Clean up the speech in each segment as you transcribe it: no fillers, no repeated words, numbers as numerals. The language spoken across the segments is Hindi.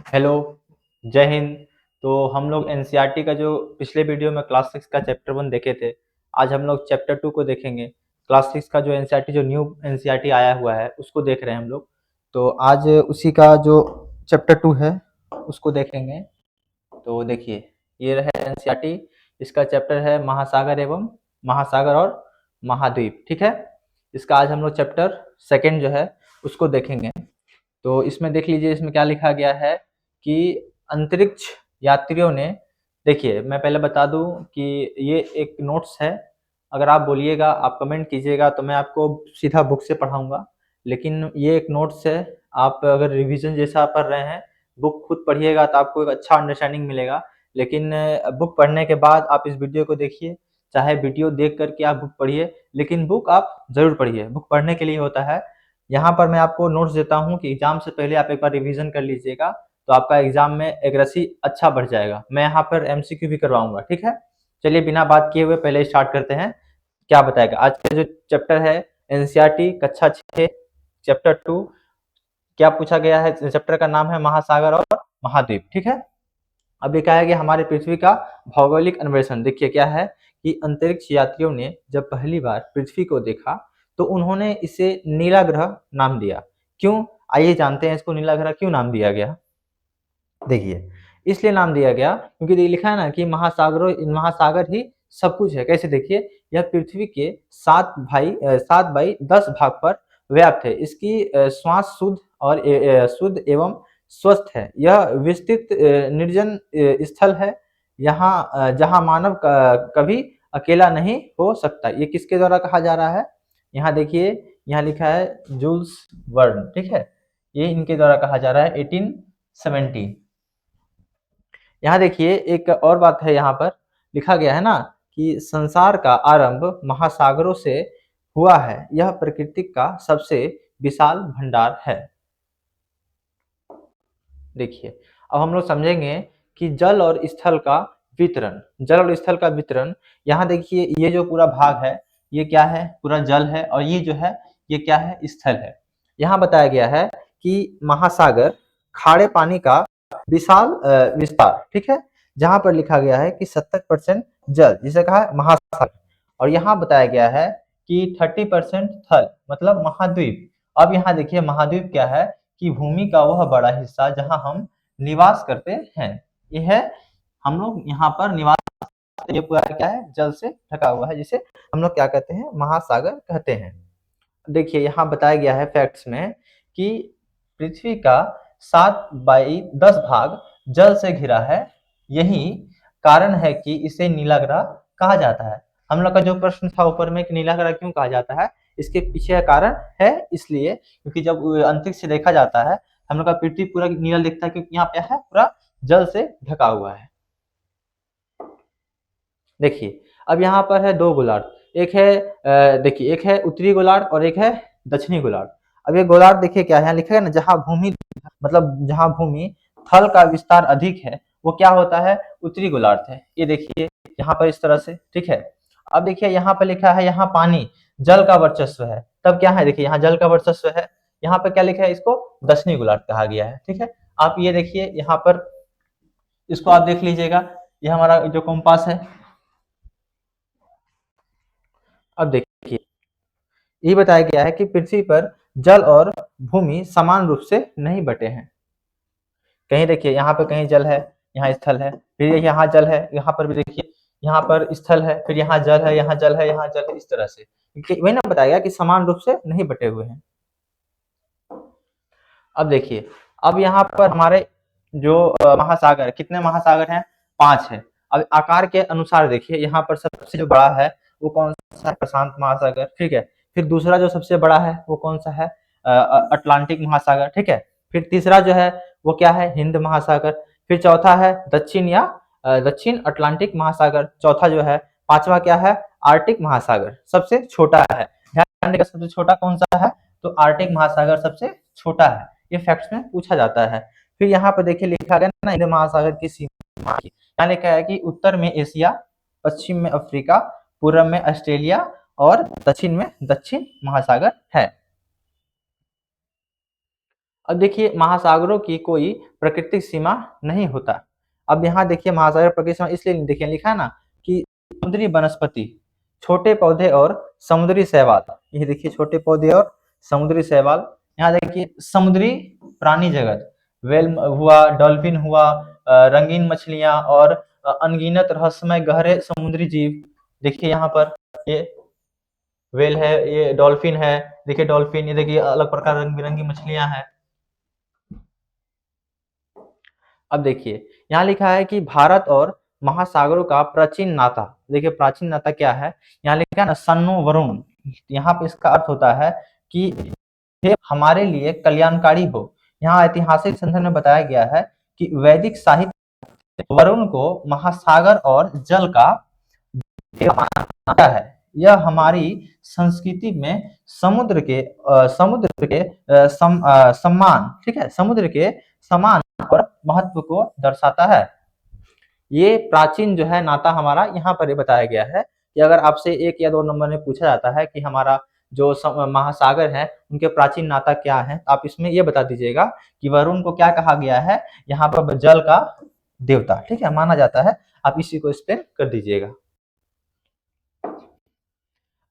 हेलो, जय हिंद। तो हम लोग एनसीईआरटी का जो पिछले वीडियो में क्लास 6 का चैप्टर 1 देखे थे, आज हम लोग चैप्टर 2 को देखेंगे। क्लास 6 का जो एनसीईआरटी जो न्यू एनसीईआरटी आया हुआ है, उसको देख रहे हैं हम लोग। तो आज उसी का जो चैप्टर 2 है, उसको देखेंगे। तो देखिए, ये रहा एनसीईआरटी। इसका चैप्टर है महासागर और महाद्वीप, ठीक है। इसका आज हम लोग चैप्टर 2 जो है, उसको देखेंगे। तो इसमें देख लीजिए, इसमें क्या लिखा गया है कि अंतरिक्ष यात्रियों ने, देखिए मैं पहले बता दूं कि ये एक नोट्स है। अगर आप बोलिएगा, आप कमेंट कीजिएगा, तो मैं आपको सीधा बुक से पढ़ाऊंगा। लेकिन ये एक नोट्स है। आप अगर रिवीजन जैसा पढ़ रहे हैं, बुक खुद पढ़िएगा तो आपको एक अच्छा अंडरस्टैंडिंग मिलेगा। लेकिन बुक पढ़ने के बाद आप इस वीडियो को देखिए। चाहे वीडियो देख करके आप बुक पढ़िए, लेकिन बुक आप जरूर पढ़िए। बुक पढ़ने के लिए होता है। यहाँ पर मैं आपको नोट्स देता हूँ कि एग्जाम से पहले आप एक बार रिवीजन कर लीजिएगा, तो आपका एग्जाम में एक्यूरेसी अच्छा बढ़ जाएगा। मैं यहाँ पर एमसीक्यू भी करवाऊंगा, ठीक है। चलिए बिना बात किए हुए पहले स्टार्ट करते हैं। क्या बताएगा आज का जो चैप्टर है, एनसीईआरटी कक्षा 6 चैप्टर 2। क्या पूछा गया है? चैप्टर का नाम है महासागर और महाद्वीप, ठीक है। अब ये क्या है कि हमारे पृथ्वी का भौगोलिक अन्वेषण। देखिए क्या है कि अंतरिक्ष यात्रियों ने जब पहली बार पृथ्वी को देखा, तो उन्होंने इसे नीला ग्रह नाम दिया। क्यों? आइए जानते हैं इसको नीला ग्रह क्यों नाम दिया गया। देखिए, इसलिए नाम दिया गया क्योंकि ये लिखा है ना कि महासागर ही सब कुछ है। कैसे? देखिए, यह पृथ्वी के 7/10 भाग पर व्याप्त है। इसकी श्वास शुद्ध और शुद्ध एवं स्वस्थ है। यह विस्तृत निर्जन स्थल है। यहाँ जहाँ मानव कभी अकेला नहीं हो सकता। ये किसके द्वारा कहा जा रहा है? यहाँ देखिए, यहाँ लिखा है जूल्स वर्न, ठीक है। ये इनके द्वारा कहा जा रहा है 1817। यहाँ देखिए, एक और बात है। यहाँ पर लिखा गया है ना कि संसार का आरंभ महासागरों से हुआ है। यह प्रकृति का सबसे विशाल भंडार है। देखिए, अब हम लोग समझेंगे कि जल और स्थल का वितरण। यहाँ देखिए, ये जो पूरा भाग है, ये क्या है? पूरा जल है। और ये जो है, ये क्या है? स्थल है। यहाँ बताया गया है कि महासागर खारे पानी का विशाल विस्तार, ठीक है। जहां पर लिखा गया है कि 70% जल, जिसे कहा है महासागर। और यहाँ बताया गया है कि 30% थल, मतलब महाद्वीप। अब यहाँ देखिए, महाद्वीप क्या है कि भूमि का वह बड़ा हिस्सा जहां हम निवास करते हैं। यह है, हम लोग यहाँ पर निवास। ये पूरा क्या है? जल से ढका हुआ है, जिसे हम लोग क्या कहते हैं? महासागर कहते हैं। देखिए, यहाँ बताया गया है फैक्ट्स में कि पृथ्वी का 7/10 भाग जल से घिरा है। यही कारण है कि इसे नीला ग्रह कहा जाता है। हम लोग का जो प्रश्न था ऊपर में कि नीला ग्रह क्यों कहा जाता है, इसके पीछे का कारण है इसलिए क्योंकि जब अंतरिक्ष से देखा जाता है, हम लोग का पृथ्वी पूरा नीला दिखता है, क्योंकि यहाँ पे है पूरा जल से ढका हुआ है। देखिए, अब यहाँ पर है दो गोलार्ध। एक है देखिए, एक है उत्तरी गोलार्ध और एक है दक्षिणी गोलार्ध। अब ये गोलार्ध देखिए क्या है, यहाँ लिखा है ना, जहाँ भूमि, मतलब जहाँ भूमि थल का विस्तार अधिक है, वो क्या होता है? उत्तरी गोलार्ध है। ये देखिए यहाँ पर इस तरह से, ठीक है। अब देखिए, यहाँ पर लिखा है, यहाँ पानी जल का वर्चस्व है। तब क्या है? देखिए, यहाँ जल का वर्चस्व है। यहाँ पर क्या लिखा है? इसको दक्षिणी गोलार्ध कहा गया है, ठीक है। आप ये देखिए, यहाँ पर इसको आप देख लीजिएगा। ये हमारा जो कंपास है। अब देखिए, ये बताया गया है कि पृथ्वी पर जल और भूमि समान रूप से नहीं बटे हैं। कहीं देखिए, यहाँ पे कहीं जल है, यहाँ स्थल है, फिर यहाँ जल है, यहाँ पर भी देखिए, यहाँ पर स्थल है, फिर यहाँ जल है, यहाँ जल है, यहाँ जल है, इस तरह से। वही ना बताया गया कि समान रूप से नहीं बटे हुए हैं। अब देखिए, अब यहाँ पर हमारे जो महासागर, कितने महासागर हैं? 5 है। अब आकार के अनुसार देखिए, यहाँ पर सबसे जो बड़ा है वो कौन सा है? प्रशांत महासागर, ठीक है। फिर दूसरा जो सबसे बड़ा है वो कौन सा है? अटलांटिक महासागर, ठीक है। फिर तीसरा जो है वो क्या है? हिंद महासागर। फिर चौथा है दक्षिण अटलांटिक महासागर। चौथा जो है, पांचवा क्या है? आर्टिक महासागर सबसे छोटा है। ध्यान रखिएगा, सबसे छोटा कौन सा है? तो आर्टिक महासागर सबसे छोटा है। ये फैक्ट्स में पूछा जाता है। फिर यहाँ पर देखिए लिखा गया ना, हिंद महासागर की सीमा की। यहाँ लिखा है कि उत्तर में एशिया, पश्चिम में अफ्रीका, पूर्व में ऑस्ट्रेलिया और दक्षिण में दक्षिण महासागर है। अब देखिए महासागरों की कोई प्राकृतिक सीमा नहीं होता। अब यहाँ देखिए महासागर प्राकृतिक सीमा इसलिए देखिए लिखा है ना कि समुद्री वनस्पति, छोटे पौधे और समुद्री शैवाल। ये देखिए छोटे पौधे और समुद्री शैवाल। यहाँ देखिए समुद्री प्राणी जगत, वेल हुआ, डॉल्फिन हुआ, रंगीन मछलियां और अनगिनत रहस्यमय गहरे समुद्री जीव। देखिए यहाँ पर ये वेल है, ये डॉल्फिन है, देखिए डॉल्फिन, ये देखिए अलग प्रकार रंग बिरंगी मछलियां हैं। अब देखिए यहाँ लिखा है कि भारत और महासागरों का प्राचीन नाता। देखिए प्राचीन नाता क्या है, यहाँ लिखा है ना सन्नो वरुण। यहाँ पे इसका अर्थ होता है कि ये हमारे लिए कल्याणकारी हो। यहाँ ऐतिहासिक संदर्भ में बताया गया है कि वैदिक साहित्य वरुण को महासागर और जल का माना है। यह हमारी संस्कृति में समुद्र के सम्मान, ठीक है, समुद्र के समान और महत्व को दर्शाता है। ये प्राचीन जो है नाता हमारा यहाँ पर ये बताया गया है कि अगर आपसे 1 या 2 नंबर में पूछा जाता है कि हमारा जो महासागर है उनके प्राचीन नाता क्या है, आप इसमें ये बता दीजिएगा कि वरुण को क्या कहा गया है, यहाँ पर जल का देवता, ठीक है, माना जाता है। आप इसी को एक्सप्लेन कर दीजिएगा।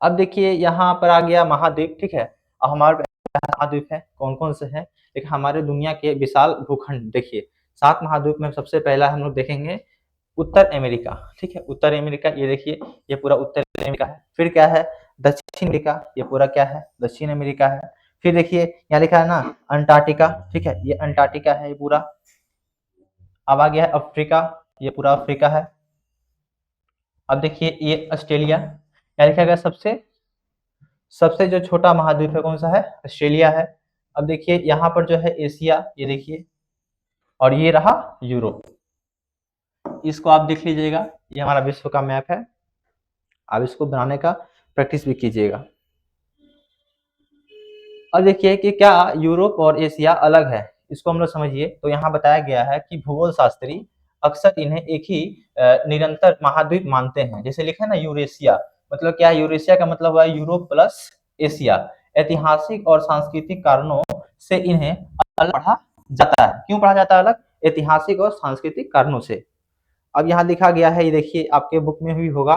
अब देखिए यहाँ पर आ गया महाद्वीप, ठीक है। अब हमारे महाद्वीप है, कौन कौन से हैं? एक हमारे दुनिया के विशाल भूखंड, देखिए 7 महाद्वीप में सबसे पहला हम लोग देखेंगे उत्तर अमेरिका, ठीक है, उत्तर अमेरिका, ये देखिए ये पूरा उत्तर अमेरिका है। फिर क्या है दक्षिण अमेरिका, ये पूरा क्या है दक्षिण अमेरिका है। फिर देखिए यहाँ लिखा है ना अंटार्कटिका, ठीक है, ये अंटार्कटिका है ये पूरा। अब आ गया है अफ्रीका, ये पूरा अफ्रीका है। अब देखिए ये ऑस्ट्रेलिया, यहाँ लिखा गया सबसे सबसे जो छोटा महाद्वीप है कौन सा है, ऑस्ट्रेलिया है। अब देखिए यहाँ पर जो है एशिया, ये देखिए, और ये रहा यूरोप। इसको आप देख लीजिएगा, ये हमारा विश्व का मैप है, आप इसको बनाने का प्रैक्टिस भी कीजिएगा। अब देखिए कि क्या यूरोप और एशिया अलग है, इसको हम लोग समझिए। तो यहाँ बताया गया है कि भूगोल शास्त्री अक्सर इन्हें एक ही निरंतर महाद्वीप मानते हैं। जैसे लिखा है ना यूरेशिया, मतलब क्या है, यूरेशिया का मतलब हुआ यूरोप प्लस एशिया। ऐतिहासिक और सांस्कृतिक कारणों से इन्हें अलग पढ़ा जाता है। क्यों पढ़ा जाता है अलग? ऐतिहासिक और सांस्कृतिक कारणों से। अब यहाँ लिखा गया है, ये देखिए आपके बुक में भी होगा,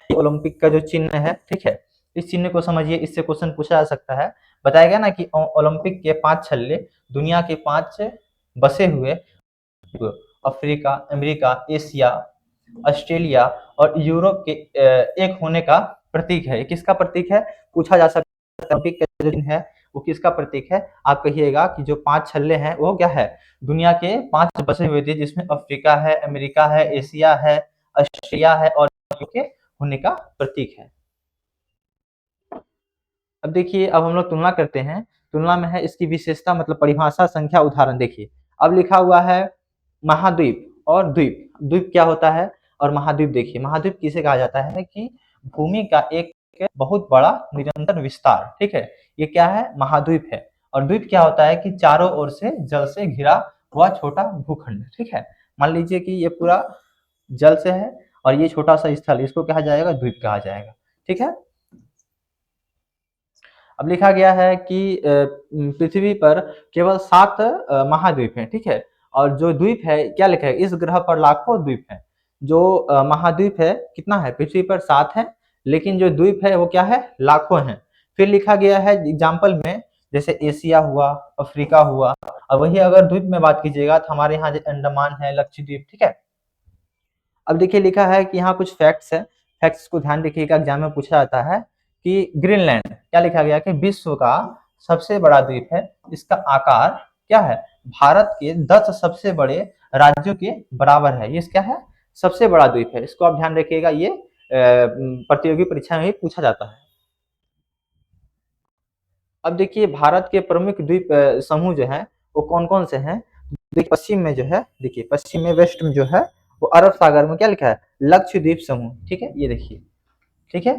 ओलंपिक का जो चिन्ह है, ठीक है, इस चिन्ह को समझिए, इससे क्वेश्चन पूछा जा सकता है। बताया गया ना कि ओलंपिक के 5 छल्ले दुनिया के 5 बसे हुए अफ्रीका, अमेरिका, एशिया, ऑस्ट्रेलिया और यूरोप के एक होने का प्रतीक है। किसका प्रतीक है पूछा जा सकता है। ओलंपिक का जो चिन्ह है वो किसका प्रतीक है? आप कहिएगा कि जो 5 छल्ले हैं वो क्या है, दुनिया के 5 बसे हुए थे, जिसमें अफ्रीका है, अमेरिका है, एशिया है, ऑस्ट्रेलिया है और यूरोप के होने का प्रतीक है। अब देखिए अब हम लोग तुलना करते हैं। तुलना में है इसकी विशेषता, मतलब परिभाषा, संख्या, उदाहरण। देखिए अब लिखा हुआ है महाद्वीप और द्वीप। द्वीप क्या होता है और महाद्वीप, देखिए महाद्वीप किसे कहा जाता है कि भूमि का एक बहुत बड़ा निरंतर विस्तार, ठीक है, ये क्या है महाद्वीप है। और द्वीप क्या होता है कि चारों ओर से जल से घिरा हुआ छोटा भूखंड, ठीक है। मान लीजिए कि ये पूरा जल से है और ये छोटा सा स्थल, इसको कहा जाएगा द्वीप कहा जाएगा, ठीक है। अब लिखा गया है कि पृथ्वी पर केवल 7 महाद्वीप हैं, ठीक है। और जो द्वीप है क्या लिखा है, इस ग्रह पर लाखों द्वीप हैं। जो महाद्वीप है कितना है, पृथ्वी पर 7 है, लेकिन जो द्वीप है वो क्या है, लाखों हैं। फिर लिखा गया है एग्जाम्पल में, जैसे एशिया हुआ, अफ्रीका हुआ। और वही अगर द्वीप में बात कीजिएगा तो हमारे यहाँ अंडमान है, लक्षद्वीप, ठीक है। अब देखिए लिखा है कि यहाँ कुछ फैक्ट्स है, फैक्ट्स को ध्यान रखिएगा, एग्जाम में पूछा जाता है कि ग्रीनलैंड क्या लिखा गया कि विश्व का सबसे बड़ा द्वीप है। इसका आकार क्या है, भारत के 10 सबसे बड़े राज्यों के बराबर है। ये क्या है, सबसे बड़ा द्वीप है। इसको आप ध्यान रखिएगा, ये प्रतियोगी परीक्षा में भी पूछा जाता है। अब देखिए भारत के प्रमुख द्वीप समूह जो है वो कौन कौन से हैं। देखिए पश्चिम में जो है, देखिए पश्चिम में, वेस्ट में जो है वो अरब सागर में क्या लिखा है, लक्षद्वीप समूह, ठीक है, ये देखिए, ठीक है।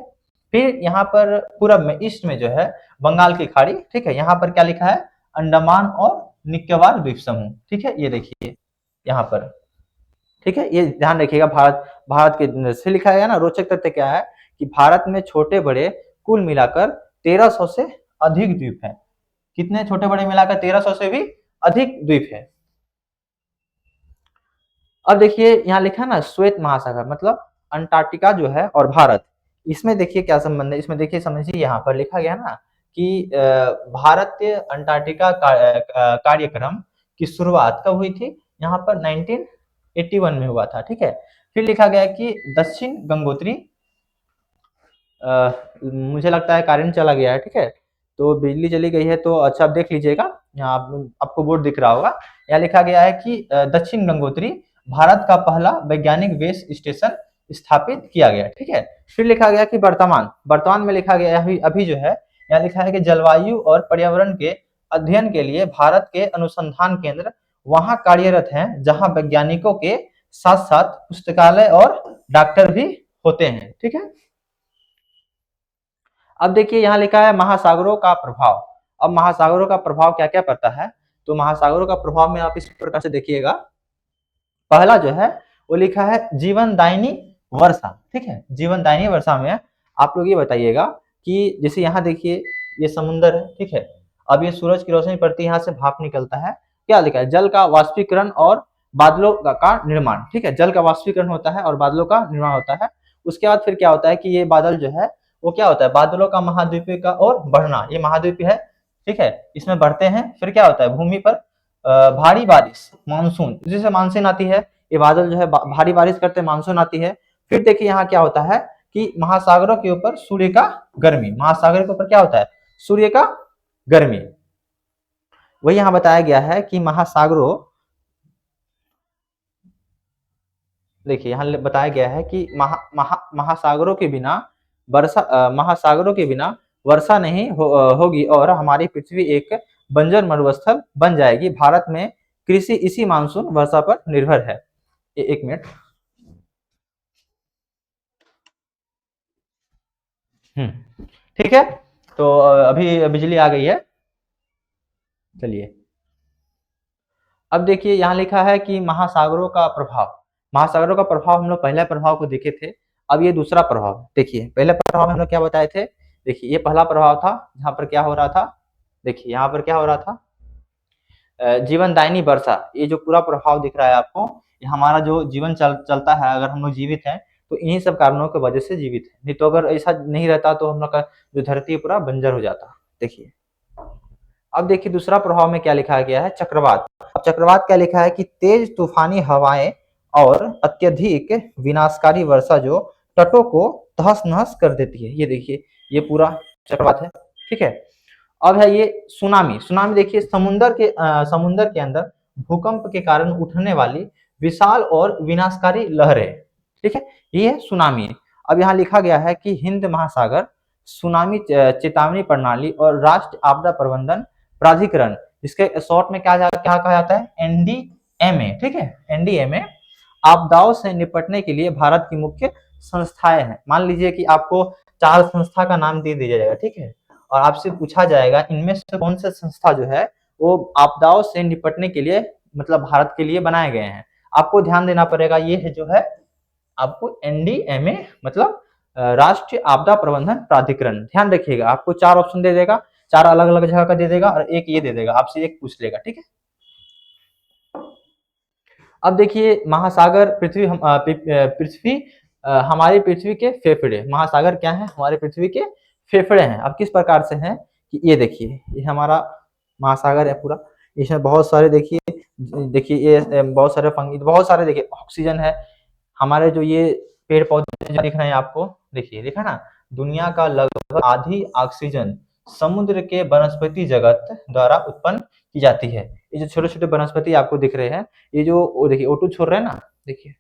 फिर यहाँ पर पूरब में, ईस्ट में जो है बंगाल की खाड़ी, ठीक है, यहाँ पर क्या लिखा है, अंडमान और निकोबार द्वीप समूह, ठीक है, ये देखिए यहाँ पर, ठीक है। ये ध्यान रखिएगा, भारत भारत के से लिखा गया ना। रोचक तथ्य क्या है कि भारत में छोटे बड़े कुल मिलाकर 1300 से अधिक द्वीप हैं। कितने छोटे बड़े मिलाकर, 1300 से भी अधिक द्वीप है। अब देखिए यहाँ लिखा है ना श्वेत महासागर, मतलब अंटार्कटिका जो है और भारत, इसमें देखिए क्या संबंध है। इसमें देखिए समझिए, यहाँ पर लिखा गया ना कि भारतीय अंटार्कटिका कार्यक्रम की शुरुआत कब हुई थी, यहाँ पर 1981 में हुआ था, ठीक है। फिर लिखा गया कि दक्षिण गंगोत्री, मुझे लगता है कारण चला गया है, ठीक है, तो बिजली चली गई है, तो अच्छा आप देख लीजिएगा, यहाँ आपको बोर्ड दिख रहा होगा, यहाँ लिखा गया है कि दक्षिण गंगोत्री भारत का पहला वैज्ञानिक बेस स्टेशन स्थापित किया गया, ठीक है। फिर लिखा गया कि वर्तमान वर्तमान में लिखा गया है अभी जो है, यहाँ लिखा है कि जलवायु और पर्यावरण के अध्ययन के लिए भारत के अनुसंधान केंद्र वहां कार्यरत हैं, जहां वैज्ञानिकों के साथ साथ पुस्तकालय और डॉक्टर भी होते हैं, ठीक है। अब देखिए यहाँ लिखा है महासागरों का प्रभाव। अब महासागरों का प्रभाव क्या क्या पड़ता है, तो महासागरों का प्रभाव में आप इस प्रकार से देखिएगा। पहला जो है वो लिखा है जीवनदायिनी वर्षा, ठीक है। जीवनदायिनी वर्षा में आप लोग ये बताइएगा कि जैसे यहाँ देखिए ये समुद्र है, ठीक है। अब ये सूरज की रोशनी पड़ती है, यहाँ से भाप निकलता है, क्या लिखा है, जल का वाष्पीकरण और बादलों का निर्माण, ठीक है। जल का वाष्पीकरण होता है और बादलों का निर्माण होता है। उसके बाद फिर क्या होता है कि ये बादल जो है वो क्या होता है, बादलों का महाद्वीपीय का और बढ़ना, ये महाद्वीपीय है, ठीक है, इसमें बढ़ते हैं। फिर क्या होता है, भूमि पर भारी बारिश, मानसून, जिससे मानसून आती है, ये बादल जो है भारी बारिश करते हैं, मानसून आती है। फिर देखिए यहाँ क्या होता है कि महासागरों के ऊपर सूर्य का गर्मी, महासागर के ऊपर क्या होता है, सूर्य का गर्मी। वही यहाँ बताया गया है कि महासागरों, देखिए यहाँ बताया गया है कि महासागरों के बिना महासागरों के बिना वर्षा नहीं होगी और हमारी पृथ्वी एक बंजर मरुस्थल बन जाएगी। भारत में कृषि इसी मानसून वर्षा पर निर्भर है। एक मिनट, ठीक है। तो अभी बिजली आ गई है, चलिए। अब देखिए यहाँ लिखा है कि महासागरों का प्रभाव, महासागरों का प्रभाव हम लोग पहले प्रभाव को देखे थे, अब ये दूसरा प्रभाव देखिए। पहले प्रभाव में हम लोग क्या बताए थे, देखिए ये पहला प्रभाव था, जहाँ पर क्या हो रहा था, देखिए यहाँ पर क्या हो रहा था, जीवनदायिनी वर्षा, ये जो पूरा प्रभाव दिख रहा है आपको, ये हमारा जो जीवन चलता है, अगर हम लोग जीवित हैं तो इन्हीं सब कारणों की वजह से जीवित है, नहीं तो अगर ऐसा नहीं रहता तो हम लोग का जो धरती है पूरा बंजर हो जाता। देखिए अब देखिए दूसरा प्रभाव में क्या लिखा गया है, चक्रवात। अब चक्रवात क्या लिखा है कि तेज तूफानी हवाएं और अत्यधिक विनाशकारी वर्षा जो तटों को तहस नहस कर देती है। ये देखिए ये पूरा चक्रवात है, ठीक है। अब है ये सुनामी। सुनामी देखिए समुद्र के अंदर भूकंप के कारण उठने वाली विशाल और विनाशकारी लहरें, ठीक है, ये है सुनामी। अब यहाँ लिखा गया है कि हिंद महासागर सुनामी चेतावनी प्रणाली और राष्ट्रीय आपदा प्रबंधन प्राधिकरण, इसके शॉर्ट में क्या कहा जाता है, एनडीएमए, ठीक है। एनडीएमए आपदाओं से निपटने के लिए भारत की मुख्य संस्थाएं हैं। मान लीजिए कि आपको 4 संस्था का नाम दे दिया जाएगा, ठीक है, और आपसे पूछा जाएगा इनमें से कौन सा संस्था जो है वो आपदाओं से निपटने के लिए मतलब भारत के लिए बनाए गए हैं। आपको ध्यान देना पड़ेगा, ये है जो है आपको एनडीएमए मतलब राष्ट्रीय आपदा प्रबंधन प्राधिकरण। ध्यान रखिएगा, आपको 4 ऑप्शन दे देगा, 4 अलग अलग जगह का दे देगा और एक ये दे देगा, आपसे एक पूछ लेगा, ठीक है। अब देखिए महासागर पृथ्वी हमारी पृथ्वी के फेफड़े, महासागर क्या है, हमारे पृथ्वी के फेफड़े हैं। अब किस प्रकार से हैं कि ये देखिए, ये हमारा महासागर है पूरा, इसमें बहुत सारे देखिए देखिए ये बहुत सारे फंगी, बहुत सारे देखिए ऑक्सीजन है। हमारे जो ये पेड़ पौधे दिख रहे हैं आपको, देखिए देखा ना, दुनिया का लगभग आधी ऑक्सीजन समुद्र के वनस्पति जगत द्वारा उत्पन्न की जाती है। ये जो छोटे छोटे वनस्पति आपको दिख रहे हैं, ये जो देखिए O2 छोड़ रहे हैं ना, देखिए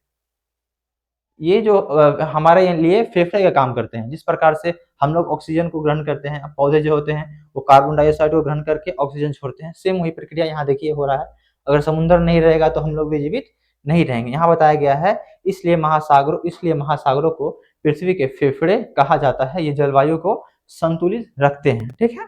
ये जो हमारे लिए फेफड़े का काम करते हैं। जिस प्रकार से हम लोग ऑक्सीजन को ग्रहण करते हैं, पौधे जो होते हैं वो कार्बन डाइऑक्साइड को ग्रहण करके ऑक्सीजन छोड़ते हैं, सेम वही प्रक्रिया यहाँ देखिए हो रहा है। अगर समुद्र नहीं रहेगा तो हम लोग भी जीवित नहीं रहेंगे। यहाँ बताया गया है इसलिए महासागरों को पृथ्वी के फेफड़े कहा जाता है, ये जलवायु को संतुलित रखते हैं, ठीक है।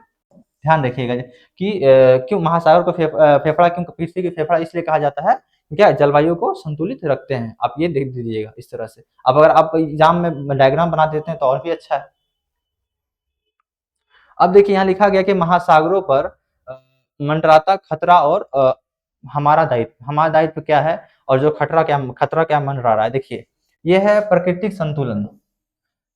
ध्यान रखिएगा कि क्यों महासागर को फेफड़ा, क्यों पृथ्वी के फेफड़ा इसलिए कहा जाता है, क्या जलवायु को संतुलित रखते हैं। आप ये देख दीजिएगा इस तरह से। अब अगर आप एग्जाम में डायग्राम बना देते हैं तो और भी अच्छा है। अब देखिए यहाँ लिखा गया कि महासागरों पर मंडराता खतरा और हमारा दायित्व क्या है और जो खतरा क्या मंडरा रहा है। देखिए, ये है प्राकृतिक संतुलन।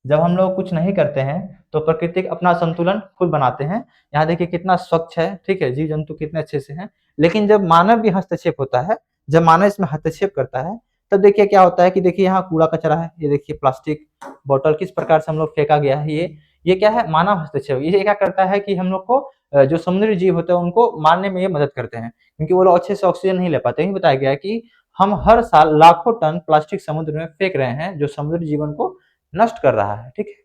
जब हम लोग कुछ नहीं करते हैं तो प्रकृति अपना संतुलन खुद बनाते हैं। यहाँ देखिए कितना स्वच्छ है, ठीक है, जीव जंतु कितने अच्छे से हैं। लेकिन जब मानव भी हस्तक्षेप होता है, जब मानव इसमें हस्तक्षेप करता है, तब देखिए क्या होता है कि देखिए यहाँ कूड़ा कचरा है, ये देखिए प्लास्टिक बॉटल किस प्रकार से हम लोग फेंका गया है। ये क्या है, मानव हस्तक्षेप। ये क्या करता है कि हम लोग को जो समुद्री जीव होते हैं उनको मारने में ये मदद करते हैं, क्योंकि वो लोग अच्छे से ऑक्सीजन नहीं ले पाते। यही बताया गया है कि हम हर साल लाखों टन प्लास्टिक समुद्र में फेंक रहे हैं, जो समुद्री जीवन को नष्ट कर रहा है, ठीक है।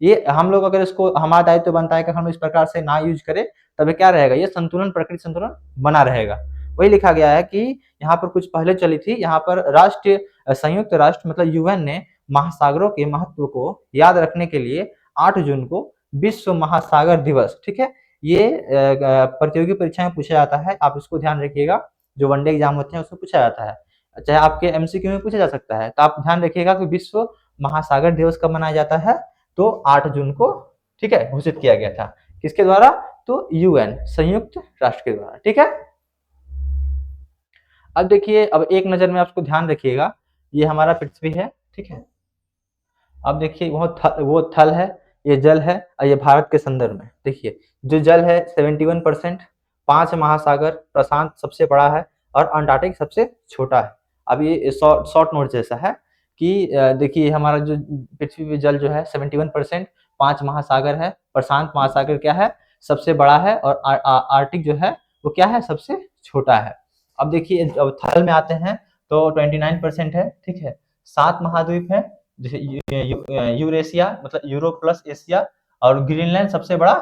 ये हम लोग अगर इसको, हमारा दायित्व बनता है कि हम इस प्रकार से ना यूज करें, तब क्या रहेगा, ये संतुलन, प्रकृति संतुलन बना रहेगा। वही लिखा गया है कि यहाँ पर कुछ पहले चली थी, यहाँ पर संयुक्त राष्ट्र मतलब यूएन ने महासागरों के महत्व को याद रखने के लिए 8 जून को विश्व महासागर दिवस, ठीक है, ये प्रतियोगी परीक्षा में पूछा जाता है। आप इसको ध्यान रखिएगा, जो वनडे एग्जाम होते हैं उसमें पूछा जाता है, चाहे आपके एमसीक्यू में पूछा जा सकता है। तो आप ध्यान रखिएगा कि विश्व महासागर दिवस कब मनाया जाता है, तो 8 जून को, ठीक है, घोषित किया गया था। किसके द्वारा, तो यूएन, संयुक्त राष्ट्र के द्वारा, ठीक है। अब देखिए, अब एक नजर में आपको ध्यान रखिएगा, ये हमारा पृथ्वी है, ठीक है। अब देखिए वो थल है, ये जल है, और ये भारत के संदर्भ में देखिए, जो जल है 71%, 5 महासागर, प्रशांत सबसे बड़ा है और अंटार्कटिक सबसे छोटा है। अब ये शॉर्ट नोट जैसा है कि देखिए हमारा जो पृथ्वी पे जल जो है 71%, 5 महासागर है, प्रशांत महासागर क्या है, सबसे बड़ा है, और आर्टिक जो है वो क्या है, सबसे छोटा है। अब देखिए जब थल में आते हैं तो 29% है, ठीक है। 7 महाद्वीप है, जैसे यूरेशिया मतलब यूरोप प्लस एशिया, और ग्रीनलैंड सबसे बड़ा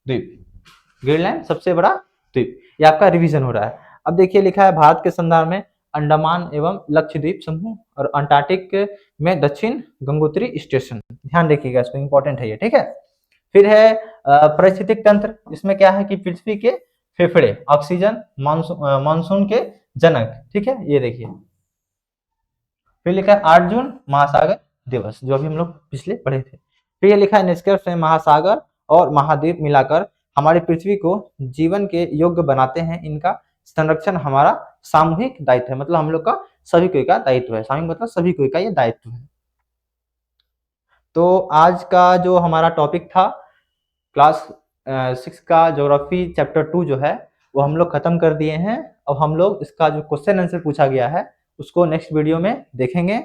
द्वीप, ग्रीनलैंड सबसे बड़ा द्वीप। ये आपका रिवीजन हो रहा है। अब देखिए लिखा है भारत के संदर्भ में अंडमान एवं लक्षद्वीप समूह, और अंटार्कटिक में दक्षिण गंगोत्री स्टेशन। ध्यान रखिएगा, इसको इंपॉर्टेंट है ये, ठीक है। फिर है पारिस्थितिक तंत्र, इसमें क्या है कि पृथ्वी के फेफड़े, ऑक्सीजन, मानसून के जनक, ठीक है, ये देखिए। फिर लिखा है 8 जून महासागर दिवस, जो अभी हम लोग पिछले पढ़े थे। फिर ये लिखा है निष्कर्ष में महासागर और महाद्वीप मिलाकर हमारी पृथ्वी को जीवन के योग्य बनाते हैं, इनका संरक्षण हमारा सामूहिक दायित्व है। मतलब हम लोग का सभी कोई का दायित्व है, सामूहिक मतलब सभी कोई का ये दायित्व है। तो आज का जो हमारा टॉपिक था क्लास 6 का ज्योग्राफी चैप्टर 2 जो है वो हम लोग खत्म कर दिए हैं। अब हम लोग इसका जो क्वेश्चन आंसर पूछा गया है उसको नेक्स्ट वीडियो में देखेंगे।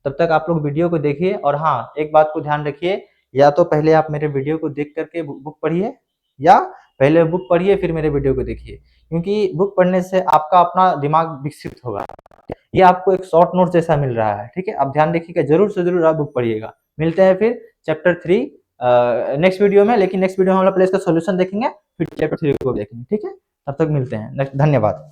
तब तक आप लोग वीडियो को देखिए, और हाँ एक बात को ध्यान रखिए, या तो पहले आप मेरे वीडियो को देख करके बुक पढ़िए, या पहले बुक पढ़िए फिर मेरे वीडियो को देखिए, क्योंकि बुक पढ़ने से आपका अपना दिमाग विकसित होगा। ये आपको एक शॉर्ट नोट जैसा मिल रहा है, ठीक है। आप ध्यान रखिएगा, जरूर से जरूर आप बुक पढ़िएगा। मिलते हैं फिर चैप्टर 3 नेक्स्ट वीडियो में, लेकिन नेक्स्ट वीडियो में हम लोग पहले इसका सोल्यूशन देखेंगे, फिर चैप्टर 3 को देखेंगे, ठीक है। तब तक मिलते हैं नेक्स्ट, धन्यवाद।